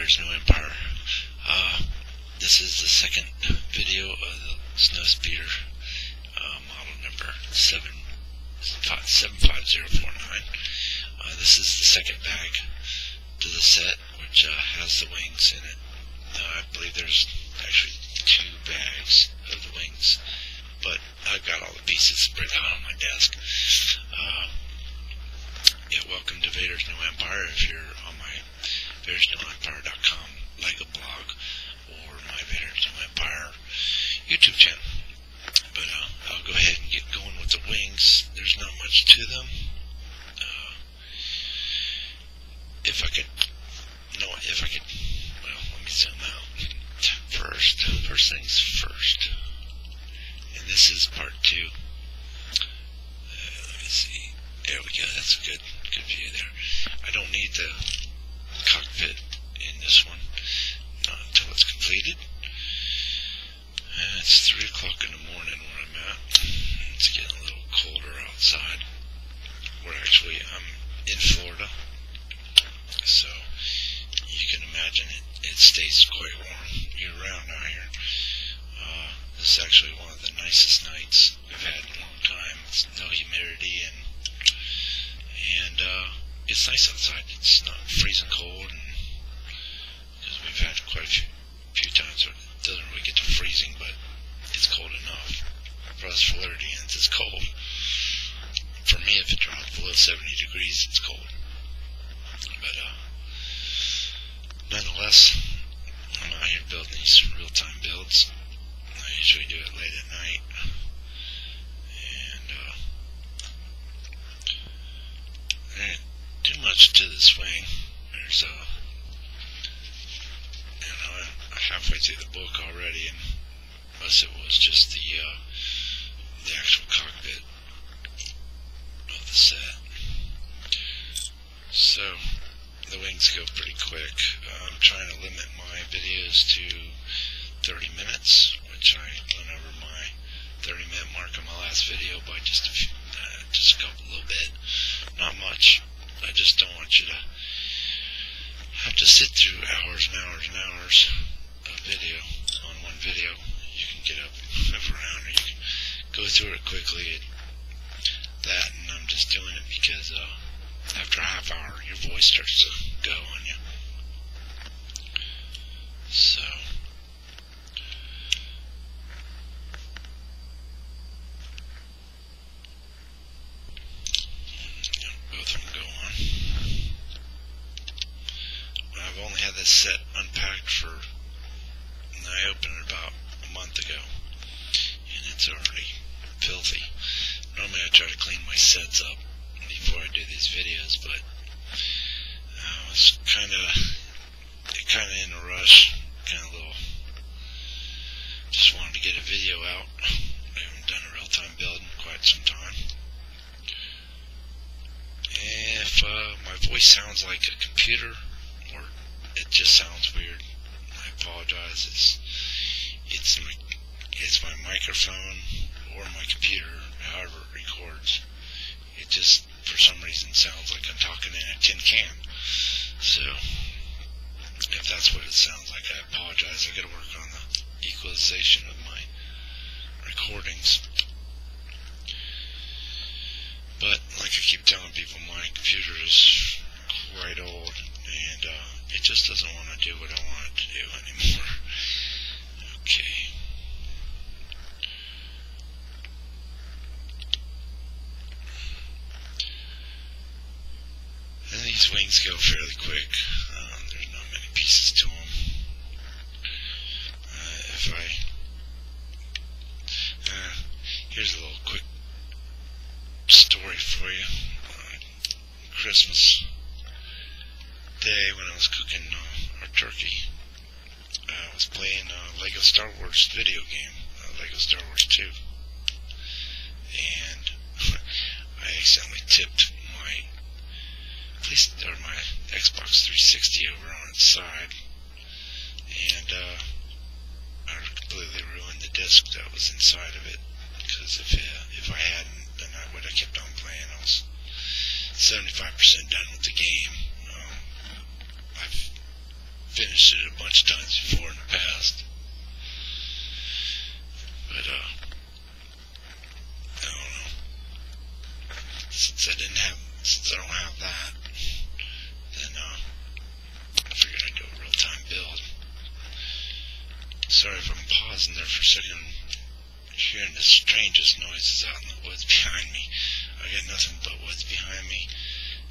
Vader's New Empire. This is the second video of the Snowspeeder, model number 75049. This is the second bag to the set, which has the wings in it. I believe there's actually two bags of the wings, but I've got all the pieces spread out on my desk. Welcome to Vader's New Empire. If you're on my VadersNewEmpire.com LEGO blog or my Vader's New Empire YouTube channel. But I'll go ahead and get going with the wings. There's not much to them. Well, let me zoom out. First things first. And this is part 2. Let me see. There we go. That's a good view there. I don't need the cockpit in this one, not until it's completed. It's 3 o'clock in the morning where I'm at. It's getting a little colder outside. I'm in Florida, so you can imagine it stays quite warm year-round out here. This is actually one of the nicest nights we've had in a long time. It's no humidity, and it's nice outside. It's not freezing cold, and because we've had quite a few times where it doesn't really get to freezing, but it's cold enough. For us Floridians, it's cold. For me, if it drops below 70 degrees, it's cold. But nonetheless, I'm out here building these real-time builds. I usually do it late at night. There ain't too much to this wing. There's I'm halfway through the book already, and most of it was just the actual cockpit of the set. So the wings go pretty quick. I'm trying to limit my videos to 30 minutes, which I went over my 30-minute mark on my last video by just a little bit. Not much. I just don't want you to have to sit through hours and hours and hours of video on one video. You can get up and move around, or you can go through it quickly. And I'm just doing it because after a half hour, your voice starts to go on you. So both of them go on. I've only had this set unpacked I opened it about a month ago, and it's already filthy. Normally I try to clean my sets up before I do these videos, but I was kind of in a rush, just wanted to get a video out. I haven't done a real-time build in quite some time. If my voice sounds like a computer, or it just sounds weird, I apologize. It's my microphone or my computer, however it records. It just, for some reason, sounds like I'm talking in a tin can. So if that's what it sounds like, I apologize. I gotta work on the equalization of my recordings. But like I keep telling people, my computer is quite old, and it just doesn't want to do what I want it to do anymore. Okay. And these wings go fairly quick. There's not many pieces to them. Here's a little quick story for you. Christmas Day, when I was cooking our turkey, I was playing LEGO Star Wars video game, LEGO Star Wars 2, and I accidentally tipped my Xbox 360 over on its side, and I completely ruined the disc that was inside of it. Because if I hadn't, then I would have kept on playing. I was 75% done with the game. I've finished it a bunch of times before in the past. But, I don't know. Since I don't have that, then, I figured I'd do a real-time build. Sorry if I'm pausing there for a second. Hearing the strangest noises out in the woods behind me. I got nothing but woods behind me,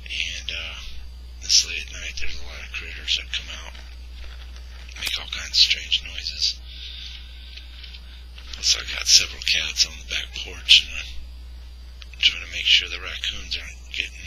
and this late at night there's a lot of critters that come out, make all kinds of strange noises. Plus I got several cats on the back porch, and I'm trying to make sure the raccoons aren't getting,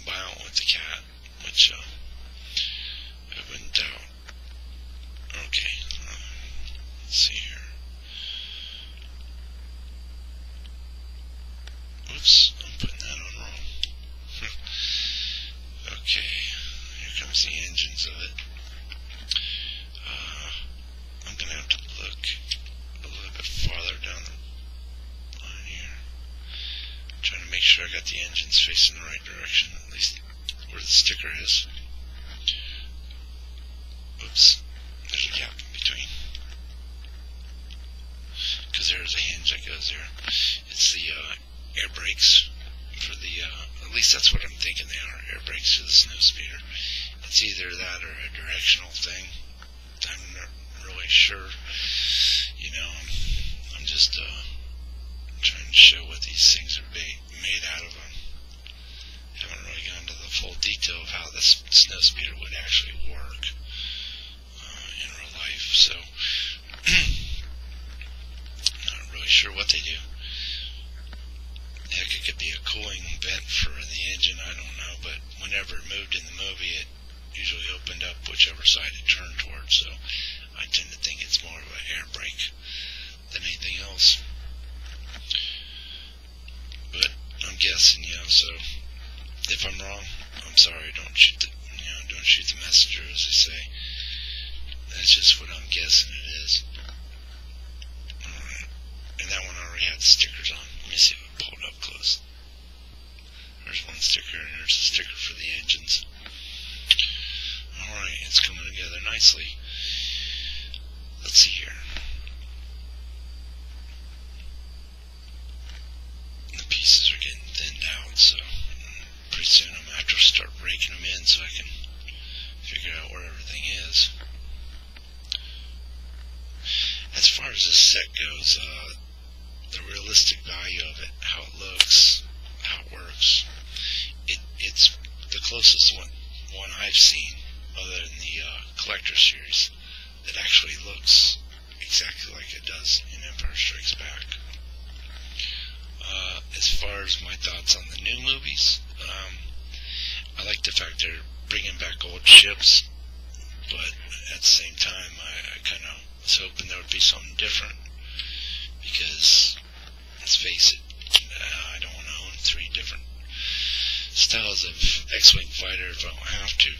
violent with the cat, which I wouldn't doubt. Okay, let's see here. Oops, I'm putting that on wrong. Okay, here comes the engines of it. I'm going to have to look a little bit farther down the line here. I'm trying to make sure I got the engines facing the right direction, at least where the sticker is. Oops, there's a gap in between. Because there's a hinge that goes there. It's the air brakes for the, at least that's what I'm thinking they are, air brakes for the Snowspeeder. It's either that or a directional thing. I'm not really sure. I'm just trying to show what these things are made out of. Haven't really gone into the full detail of how this Snowspeeder would actually work in real life, so not really sure what they do. Heck, it could be a cooling vent for the engine, I don't know, but whenever it moved in the movie, it usually opened up whichever side it turned towards, so I tend to think it's more of an air brake than anything else. But I'm guessing, so if I'm wrong, I'm sorry, don't shoot the messenger, as they say. That's just what I'm guessing it is. Alright, and that one already had stickers on. Let me see if I pull it up close. There's one sticker, and there's a sticker for the engines. Alright, it's coming together nicely. Let's see here. The pieces are getting thinned out, so pretty soon I'm going to have to start breaking them in so I can figure out where everything is. As far as this set goes, the realistic value of it, how it looks, how it works, it's the closest one I've seen, other than the Collector Series, that actually looks exactly like it does in Empire Strikes Back. As far as my thoughts on the new movies, I like the fact they're bringing back old ships, but at the same time, I kind of was hoping there would be something different, because, let's face it, I don't want to own 3 different styles of X-Wing fighter if I don't have to.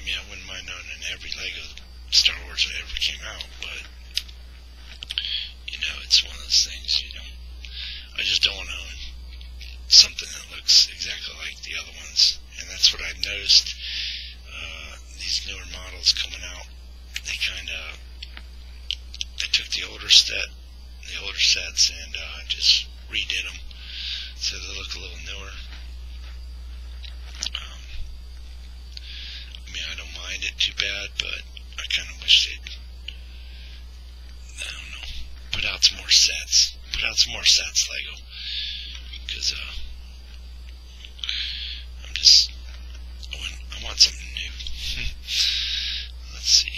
I wouldn't mind owning every LEGO Star Wars that ever came out, but, it's one of those things, I just don't want to own something that looks exactly like the other ones, and that's what I've noticed. These newer models coming out, they took the older sets and just redid them so they look a little newer. I don't mind it too bad, but I kind of wish they'd, put out some more sets. LEGO, because I want something new. Let's see.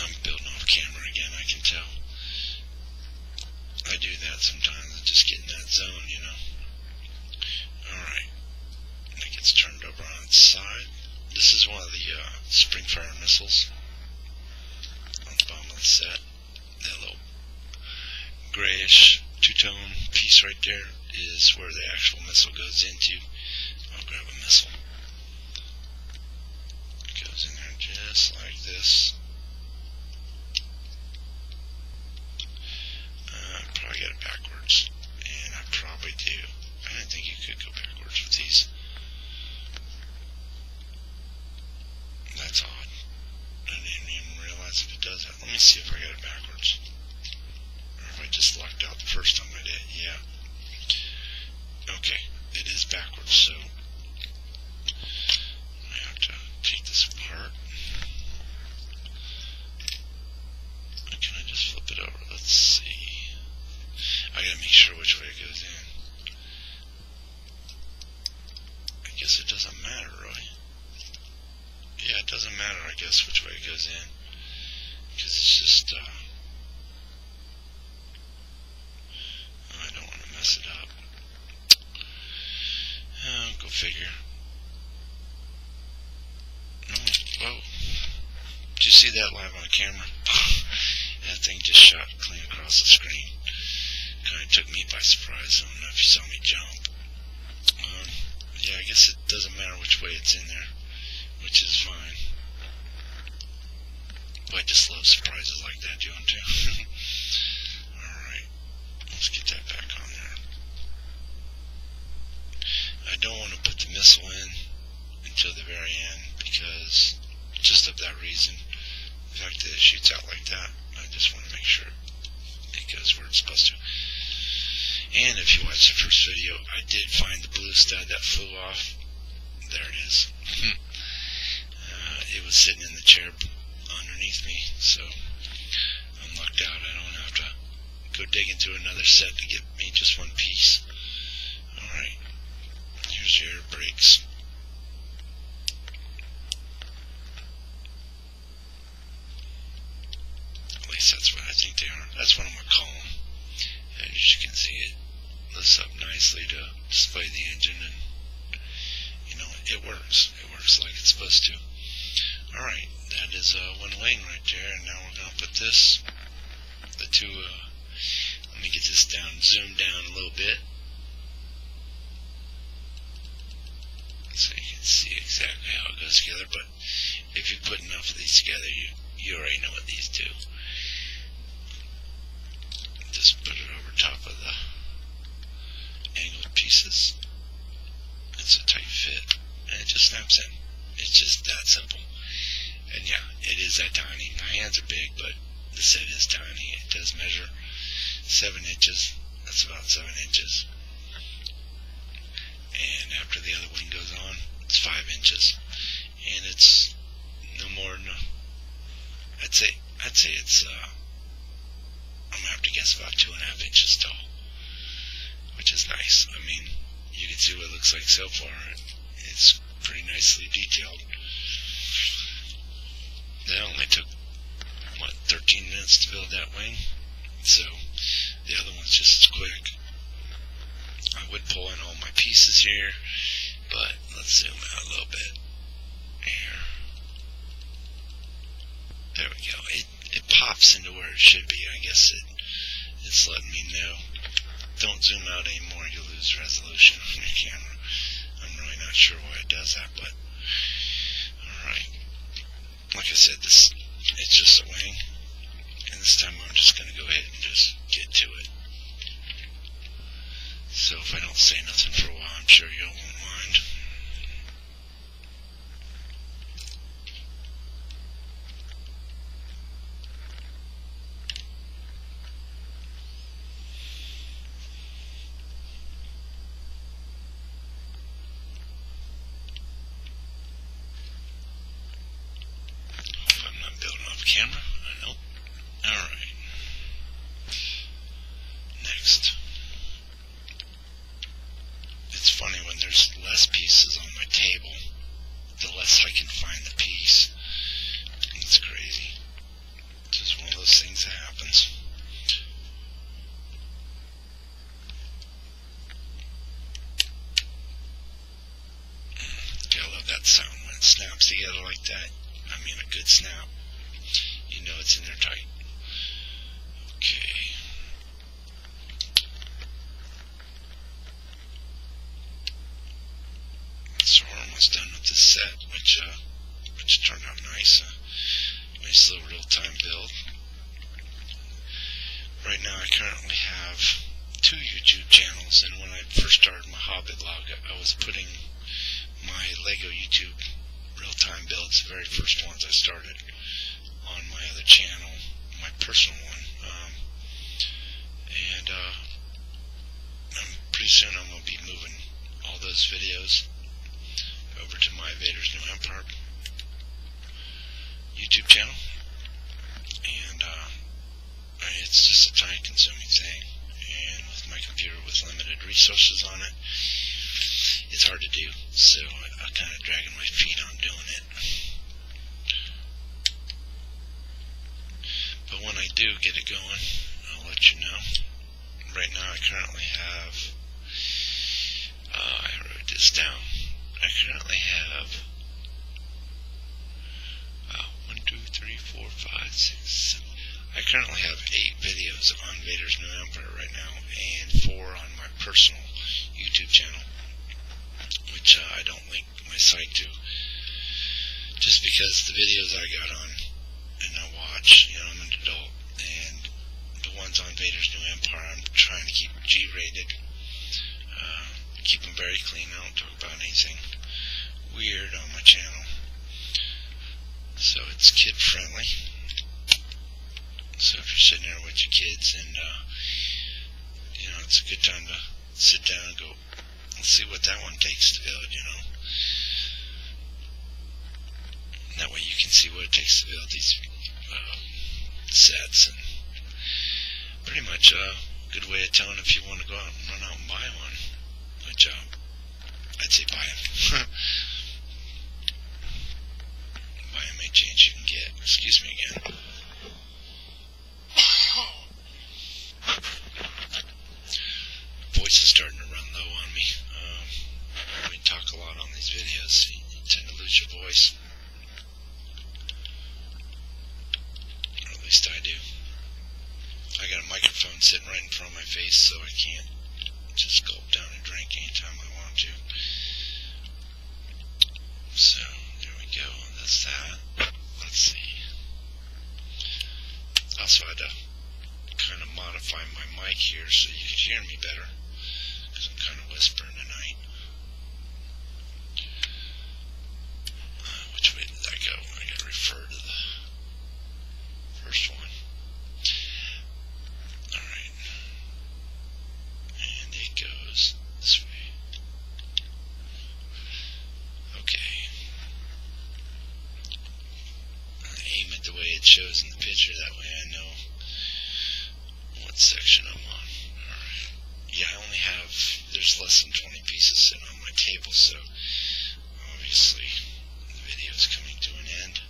I'm building off camera again, I can tell. I do that sometimes, I just get in that zone, Alright, it gets turned over on its side. This is one of the Springfire missiles on the bottom of the set. That little grayish two-tone piece right there is where the actual missile goes into. I'll grab a missile. It goes in there just like this. I probably got it backwards, and I probably do. I didn't think you first time I did. Yeah. Okay, it is backwards, so I have to take this apart. Can I just flip it over? Let's see. I gotta make sure which way it goes in. I guess it doesn't matter, right? Yeah, it doesn't matter, I guess, which way it goes in. Because it's just, I don't want to mess it up. Go figure. No, whoa. Did you see that live on camera? That thing just shot clean across the screen. Kind of took me by surprise. I don't know if you saw me jump. Yeah, I guess it doesn't matter which way it's in there, which is fine. But I just love surprises like that, you want to? Alright, let's get that back on there. I don't want to put the missile in until the very end, because just of that reason, the fact that it shoots out like that, I just want to make sure it goes where it's supposed to. And if you watch the first video, I did find the blue stud that flew off. There it is. It was sitting in the chair underneath me, so I'm lucked out. I don't have to go dig into another set to get me just one piece. Alright, here's your air brakes. At least that's what I think they are. That's what I'm going to call them. As you can see, it lifts up nicely to display the engine, and you know, it works. It works like it's supposed to. Alright, that is one wing right there, and now we're going to put this, the two, let me get this down, zoom down a little bit, so you can see exactly how it goes together. But if you put enough of these together, you already know what these do. Just put it over top of the angled pieces. It's a tight fit, and it just snaps in. It's just that simple. And yeah, it is that tiny. My hands are big, but the set is tiny. It does measure 7 inches. That's about 7 inches. And after the other wing goes on, it's 5 inches. And it's no more than, I'd say it's, I'm gonna have to guess about 2.5 inches tall, which is nice. I mean, you can see what it looks like so far. It's pretty nicely detailed. That only took, what, 13 minutes to build that wing? So, the other one's just as quick. I would pull in all my pieces here, but let's zoom out a little bit. Here. There we go. It pops into where it should be. I guess it's letting me know. Don't zoom out anymore, you'll lose resolution on your camera. I'm really not sure why it does that, but alright. Like I said, it's just a wing, and this time I'm just going to go ahead and just get to it. So if I don't say nothing for a while, I'm sure you won't mind. Camera? Nope. Alright. Next. It's funny when there's less pieces on my table, the less I can find the piece. It's crazy. It's just one of those things that happens. Gotta love that sound when it snaps together like that. I mean, a good snap. You know it's in there tight. Okay. So we're almost done with this set, which turned out nice. Nice little real-time build. Right now I currently have 2 YouTube channels, and when I first started my Hobbit log, I was putting my LEGO YouTube real-time builds, the very first ones I started, on my other channel, my personal one, and those videos over to my Vader's New Empire YouTube channel, and it's just a time-consuming thing, and with my computer with limited resources on it, it's hard to do, so I'm kind of dragging my feet on doing it. But when I do get it going, I'll let you know. Right now I currently have, I wrote this down, I currently have 1, 2, 3, 4, 5, 6, 7. I currently have 8 videos on Vader's New Empire right now, and 4 on my personal YouTube channel, which I don't link my site to, just because the videos I got on and I watch, you know, I'm an adult, and the ones on Vader's New Empire I'm trying to keep G-rated, keep them very clean. I don't talk about anything weird on my channel, so it's kid friendly. So if you're sitting there with your kids, and you know, it's a good time to sit down and go, let's see what that one takes to build, you know. And that way you can see what it takes to build these sets, and pretty much a good way of telling if you want to go out and run out and buy one, which I'd say buy them. Buy them any chance you can get. Excuse me again. Voice is starting to run low on me. We talk a lot on these videos, so you tend to lose your voice. Or at least I do. I got a microphone sitting right in front of my face, so I can't just gulp down a drink anytime I want to. So, there we go. That's that. Let's see. Also had to kind of modify my mic here so you could hear me better, because I'm kind of whispering tonight. Which way did that go? I gotta refer to the first one. Alright. And it goes this way. Okay. Aim it the way it shows in the picture, that way I know what section I'm on. Alright. Yeah, I only have, there's less than 20 pieces sitting on my table, so obviously the video is coming to an end,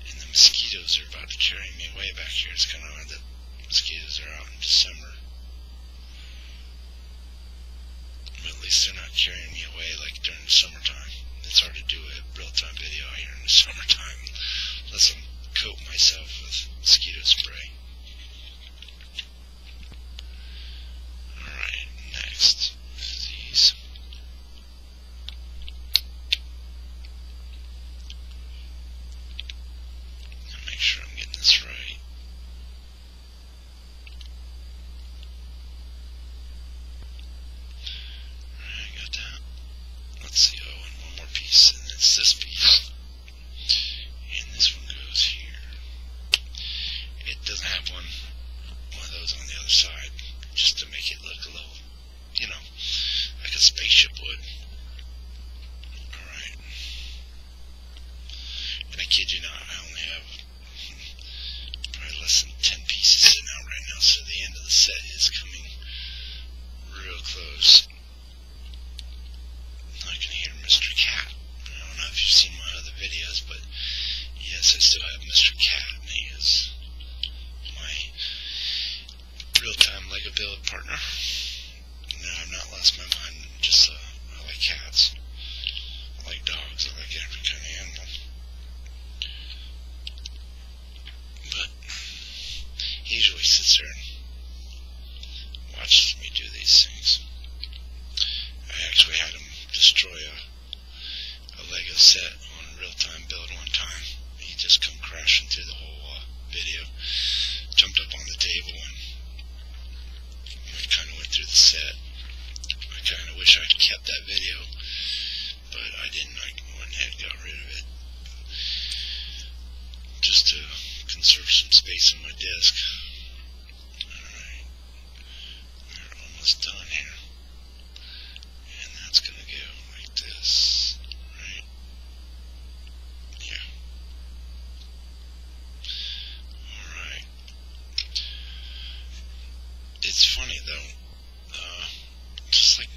and the mosquitoes are about to carry me away back here. It's kind of odd that mosquitoes are out in December, but at least they're not carrying me away like during the summertime. It's hard to do a real-time video here in the summertime unless I'm coating myself with mosquito spray. Alright, next is these. And make sure I'm getting this right. Alright, got that. Let's see, oh, and one more piece, and it's this piece. And this one goes here. It doesn't have one of those on the other side, just to make it look a little, you know, like a spaceship would. Alright. And I kid you not, I only have probably less than 10 pieces sitting out right now, so the end of the set is coming real close. I can hear Mr. Cat. I don't know if you've seen my other videos, but yes, I still have Mr. Cat, and he is my real-time LEGO build partner. No, I've not lost my mind. Just I like cats. I like dogs. I like every kind of animal. But he usually sits there and watches me do these things. I actually had him destroy a LEGO set on a real-time build one time. He just come crashing through the whole video. Jumped up on the table and kind of went through the set. I kind of wish I'd kept that video, but I didn't. I went ahead and got rid of it just to conserve some space on my disk. Alright, we're almost done here, and that's going to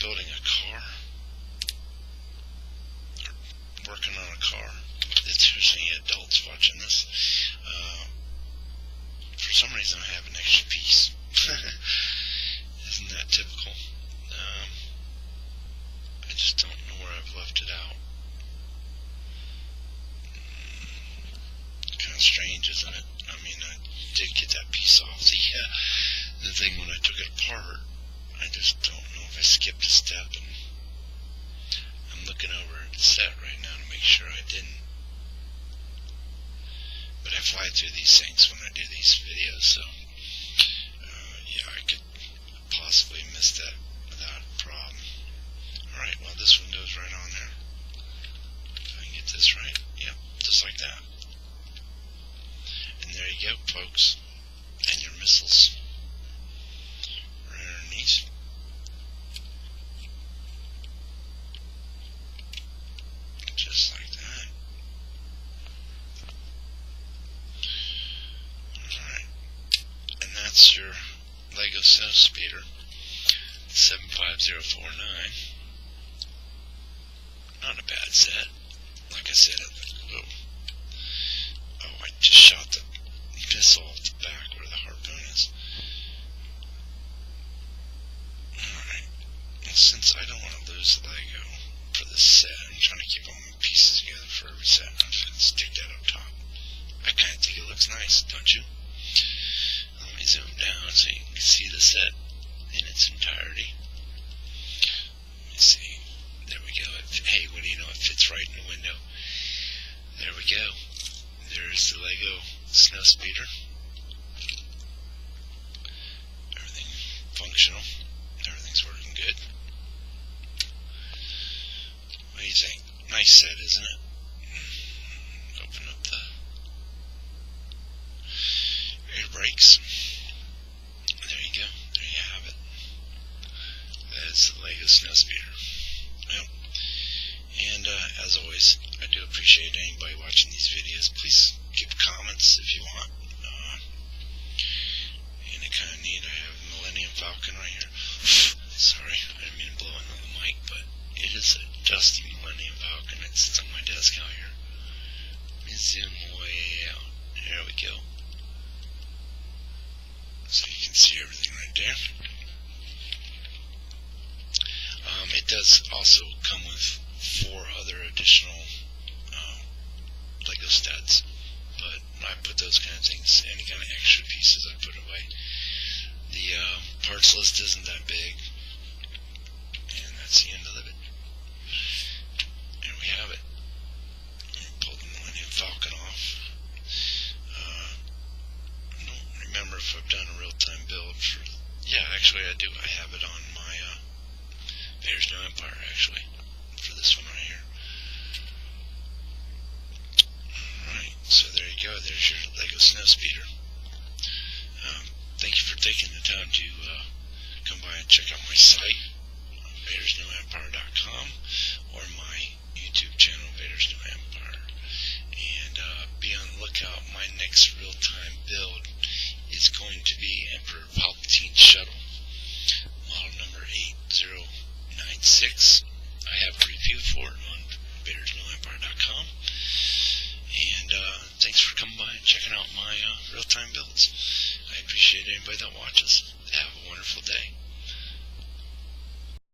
building a car, or working on a car. If there's any adults watching this, for some reason I have an extra piece. Isn't that typical? I just don't know where I've left it out. Kind of strange, isn't it? I mean, I did get that piece off the thing when I took it apart. I just don't know if I skipped a step, and I'm looking over at the set right now to make sure I didn't. But I fly through these things when I do these videos, so yeah, I could possibly miss that without a problem. Alright, well, this one goes right on there. If I can get this right. Yep, just like that. And there you go, folks. And your missiles right underneath. Just like that. Alright. And that's your LEGO Snowspeeder 75049. Not a bad set. Like I said, oh, I just shot the missile off the back where the harpoon is. Alright. Well, since I don't want to lose LEGO for this set, I'm trying to keep all my pieces together for every set. I'm just going to stick that up top. I kind of think it looks nice, don't you? Let me zoom down so you can see the set in its entirety. Let me see. There we go. Hey, what do you know? It fits right in the window. There we go. There's the LEGO Snowspeeder. Everything functional. Everything's working good. What do you think? Nice set, isn't it? Open up the air brakes. There you go. There you have it. That's the LEGO Snowspeeder. Well, and as always, I do appreciate anybody watching these videos. Please give comments if you want. And it kind of neat. I have a Millennium Falcon right here. Sorry, I didn't mean to blow into the mic, but it is a dusty Millennium Falcon. It's on my desk out here. Let me zoom way out. There we go. So you can see everything right there. It does also come with 4 other additional LEGO studs, but I put those kind of things, any kind of extra pieces I put away. The parts list isn't that big, and that's the end of it. And we have it. Pull the Millennium Falcon off. I don't remember if I've done a real-time build for. Yeah, actually I do. I have it on my Vader's New Empire, actually, for this one right here. Alright, so there you go. There's your LEGO Snowspeeder. Thank you for taking the time to come by and check out my site, VadersNewEmpire.com, or my YouTube channel, Vader's New Empire. And be on the lookout. My next real-time build is going to be Emperor Palpatine's shuttle, model number 8096. I have a review for it on VadersNewEmpire.com. And thanks for coming by and checking out my real-time builds. I appreciate anybody that watches.